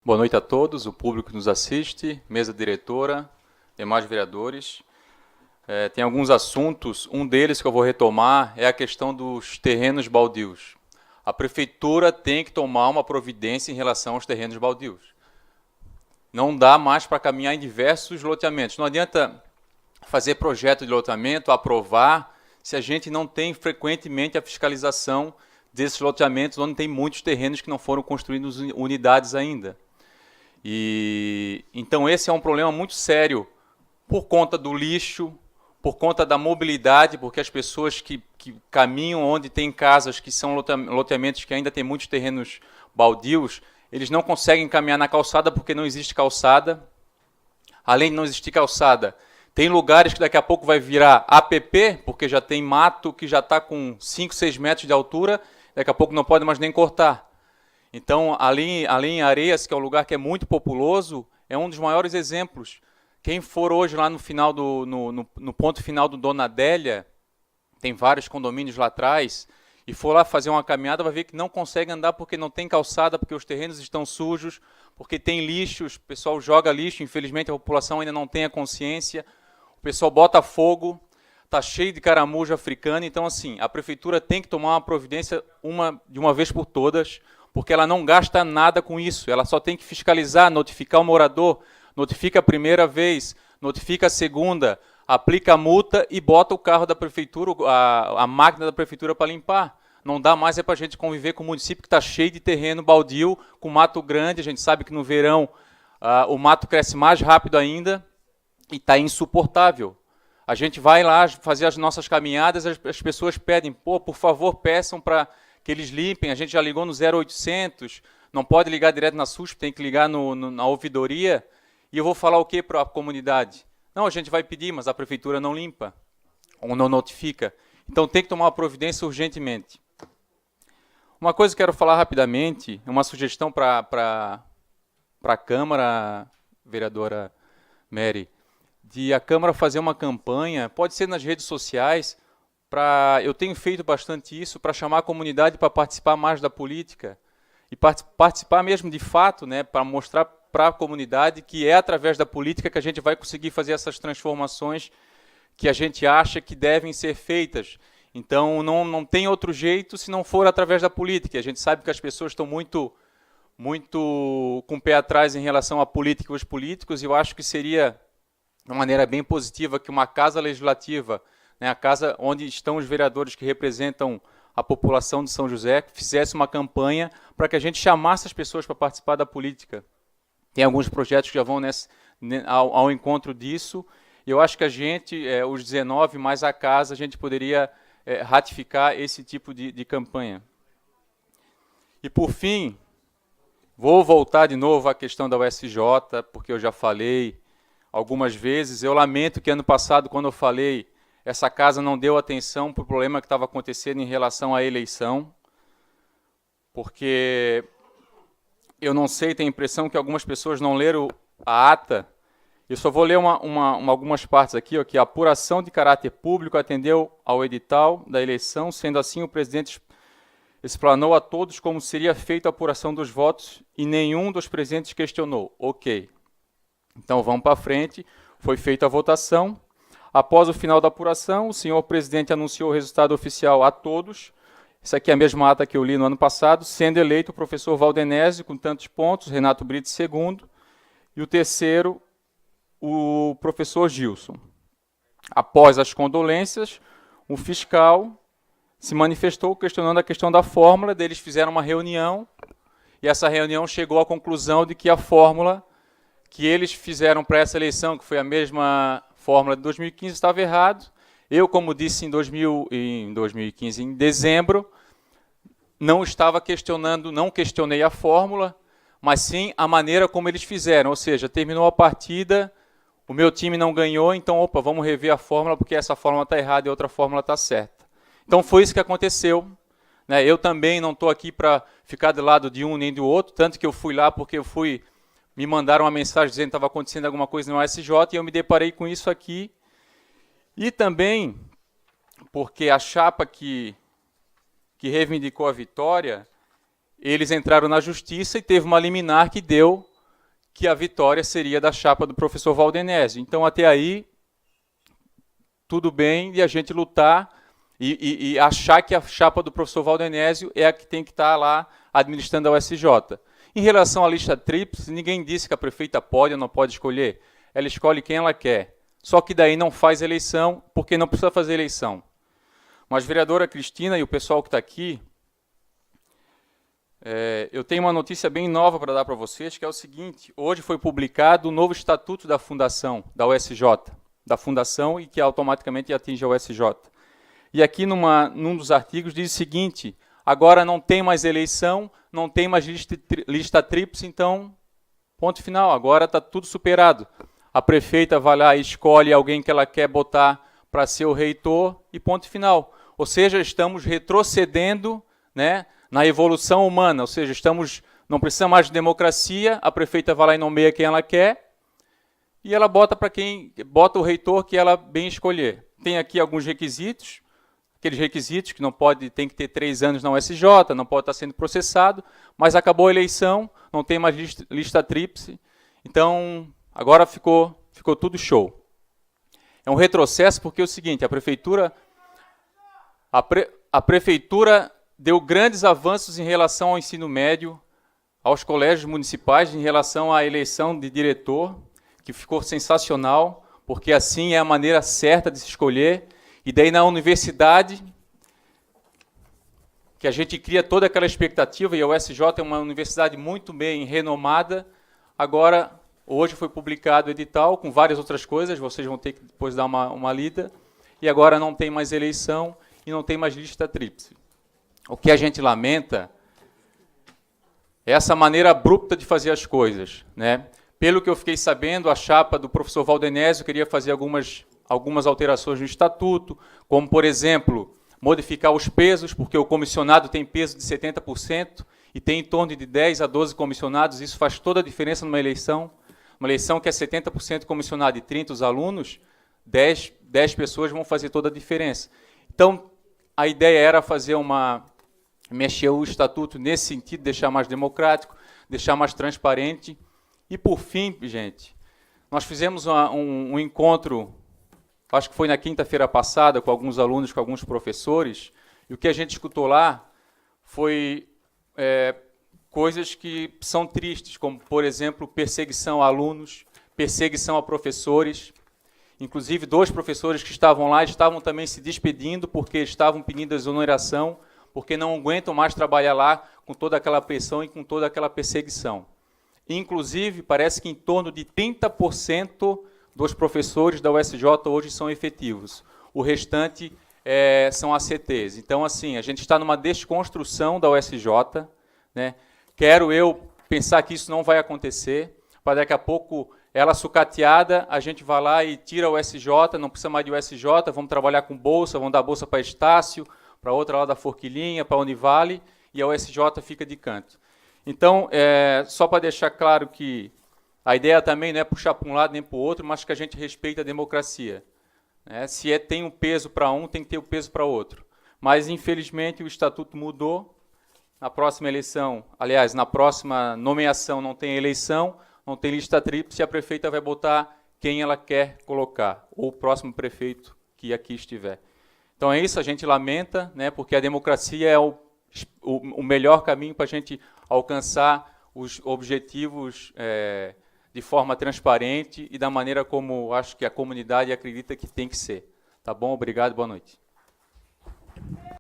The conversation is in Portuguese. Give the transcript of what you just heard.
Boa noite a todos, o público que nos assiste, mesa diretora, demais vereadores. Tem alguns assuntos, um deles que eu vou retomar é a questão dos terrenos baldios. A prefeitura tem que tomar uma providência em relação aos terrenos baldios. Não dá mais para caminhar em diversos loteamentos. Não adianta fazer projeto de loteamento, aprovar, se a gente não tem frequentemente a fiscalização desses loteamentos onde tem muitos terrenos que não foram construídos unidades ainda. Então esse é um problema muito sério por conta do lixo, por conta da mobilidade, porque as pessoas que caminham onde tem casas que são loteamentos que ainda tem muitos terrenos baldios, eles não conseguem caminhar na calçada porque não existe calçada. Além de não existir calçada, tem lugares que daqui a pouco vai virar APP, porque já tem mato que já está com 5, 6 metros de altura, daqui a pouco não pode mais nem cortar. Então, ali em Areias, que é um lugar que é muito populoso, é um dos maiores exemplos. Quem for hoje lá no final no ponto final do Dona Adélia, tem vários condomínios lá atrás, e for lá fazer uma caminhada, vai ver que não consegue andar porque não tem calçada, porque os terrenos estão sujos, porque tem lixo, o pessoal joga lixo, infelizmente a população ainda não tem a consciência, o pessoal bota fogo, está cheio de caramujo africano, então assim, a prefeitura tem que tomar uma providência de uma vez por todas, porque ela não gasta nada com isso, ela só tem que fiscalizar, notificar o morador, notifica a primeira vez, notifica a segunda, aplica a multa e bota o carro da prefeitura, a máquina da prefeitura para limpar. Não dá mais para a gente conviver com um município que está cheio de terreno baldio, com mato grande, a gente sabe que no verão o mato cresce mais rápido ainda e está insuportável. A gente vai lá fazer as nossas caminhadas, as pessoas pedem, por favor, peçam para que eles limpem, a gente já ligou no 0800, não pode ligar direto na SUSP, tem que ligar na ouvidoria, e eu vou falar o que para a comunidade? Não, a gente vai pedir, mas a prefeitura não limpa, ou não notifica. Então tem que tomar uma providência urgentemente. Uma coisa que eu quero falar rapidamente, uma sugestão para a Câmara, vereadora Mary, de a Câmara fazer uma campanha, pode ser nas redes sociais, eu tenho feito bastante isso, para chamar a comunidade para participar mais da política, e participar mesmo de fato, né, para mostrar para a comunidade que é através da política que a gente vai conseguir fazer essas transformações que a gente acha que devem ser feitas. Então não tem outro jeito se não for através da política. A gente sabe que as pessoas estão muito com o pé atrás em relação à política e aos políticos, e eu acho que seria uma maneira bem positiva que uma casa legislativa, né, a casa onde estão os vereadores que representam a população de São José, fizesse uma campanha para que a gente chamasse as pessoas para participar da política. Tem alguns projetos que já vão ao encontro disso, e eu acho que a gente, os 19 mais a casa, a gente poderia ratificar esse tipo de campanha. E por fim, vou voltar de novo à questão da USJ, porque eu já falei algumas vezes. Eu lamento que ano passado, quando eu falei, essa casa não deu atenção para o problema que estava acontecendo em relação à eleição, porque eu não sei, tenho a impressão que algumas pessoas não leram a ata. Eu só vou ler algumas partes aqui, ó, que a apuração de caráter público atendeu ao edital da eleição, sendo assim o presidente explanou a todos como seria feita a apuração dos votos e nenhum dos presentes questionou. Ok. Então vamos para frente, foi feita a votação. Após o final da apuração, o senhor presidente anunciou o resultado oficial a todos. Isso aqui é a mesma ata que eu li no ano passado, sendo eleito o professor Valdenésio com tantos pontos, Renato Brito segundo, e o terceiro, o professor Gilson. Após as condolências, o fiscal se manifestou questionando a questão da fórmula, eles fizeram uma reunião, e essa reunião chegou à conclusão de que a fórmula que eles fizeram para essa eleição, que foi a mesma fórmula de 2015, estava errado. Eu, como disse em 2015, em dezembro, não estava questionando, não questionei a fórmula, mas sim a maneira como eles fizeram, ou seja, terminou a partida, o meu time não ganhou, então, vamos rever a fórmula, porque essa fórmula está errada e a outra fórmula está certa. Então, foi isso que aconteceu. Né? Eu também não estou aqui para ficar do lado de um nem do outro, tanto que eu fui lá porque me mandaram uma mensagem dizendo que estava acontecendo alguma coisa no SJ, e eu me deparei com isso aqui. E também porque a chapa que reivindicou a vitória, eles entraram na justiça e teve uma liminar que deu que a vitória seria da chapa do professor Valdenésio. Então, até aí, tudo bem de a gente lutar e achar que a chapa do professor Valdenésio é a que tem que estar lá administrando a USJ. Em relação à lista tríplice, ninguém disse que a prefeita pode ou não pode escolher. Ela escolhe quem ela quer. Só que daí não faz eleição, porque não precisa fazer eleição. Mas, vereadora Cristina e o pessoal que está aqui, eu tenho uma notícia bem nova para dar para vocês, que é o seguinte: hoje foi publicado o novo estatuto da fundação, da USJ, da fundação, e que automaticamente atinge a USJ. E aqui num dos artigos diz o seguinte: agora não tem mais eleição, não tem mais lista tríplice, então, ponto final, agora está tudo superado. A prefeita vai lá e escolhe alguém que ela quer botar para ser o reitor e ponto final. Ou seja, estamos retrocedendo, né, na evolução humana, ou seja, não precisa mais de democracia, a prefeita vai lá e nomeia quem ela quer, e ela bota o reitor que ela bem escolher. Tem aqui alguns requisitos, aqueles requisitos que tem que ter 3 anos na USJ, não pode estar sendo processado, mas acabou a eleição, não tem mais lista tríplice, então agora ficou tudo show. É um retrocesso porque é o seguinte: a prefeitura deu grandes avanços em relação ao ensino médio, aos colégios municipais, em relação à eleição de diretor, que ficou sensacional, porque assim é a maneira certa de se escolher. E daí na universidade, que a gente cria toda aquela expectativa, e a USJ é uma universidade muito bem renomada, agora, hoje foi publicado o edital, com várias outras coisas, vocês vão ter que depois dar uma lida, e agora não tem mais eleição e não tem mais lista tríplice. O que a gente lamenta é essa maneira abrupta de fazer as coisas, né? Pelo que eu fiquei sabendo, a chapa do professor Valdenésio queria fazer algumas alterações no estatuto, como, por exemplo, modificar os pesos, porque o comissionado tem peso de 70% e tem em torno de 10 a 12 comissionados. Isso faz toda a diferença numa eleição. Uma eleição que é 70% comissionado e 30 os alunos, 10 pessoas vão fazer toda a diferença. Então, a ideia era mexer o estatuto nesse sentido, deixar mais democrático, deixar mais transparente. E, por fim, gente, nós fizemos um encontro, acho que foi na quinta-feira passada, com alguns alunos, com alguns professores, e o que a gente escutou lá foi coisas que são tristes, como, por exemplo, perseguição a alunos, perseguição a professores. Inclusive, 2 professores que estavam lá estavam também se despedindo porque estavam pedindo exoneração, porque não aguentam mais trabalhar lá com toda aquela pressão e com toda aquela perseguição. Inclusive, parece que em torno de 30% dos professores da USJ hoje são efetivos. O restante são ACTs. Então, assim, a gente está numa desconstrução da USJ, né? Quero eu pensar que isso não vai acontecer, para daqui a pouco ela sucateada, a gente vai lá e tira o USJ, não precisa mais de USJ, vamos trabalhar com bolsa, vamos dar bolsa para Estácio, para outra lá da Forquilinha, para a Univale, e a USJ fica de canto. Então, só para deixar claro que a ideia também não é puxar para um lado nem para o outro, mas que a gente respeita a democracia. Se tem um peso para um, tem que ter o peso para outro. Mas, infelizmente, o estatuto mudou. Na próxima eleição, aliás, na próxima nomeação não tem eleição, não tem lista tríplice, e a prefeita vai botar quem ela quer colocar, ou o próximo prefeito que aqui estiver. Então é isso, a gente lamenta, né, porque a democracia é o melhor caminho para a gente alcançar os objetivos de forma transparente e da maneira como acho que a comunidade acredita que tem que ser. Tá bom? Obrigado, boa noite.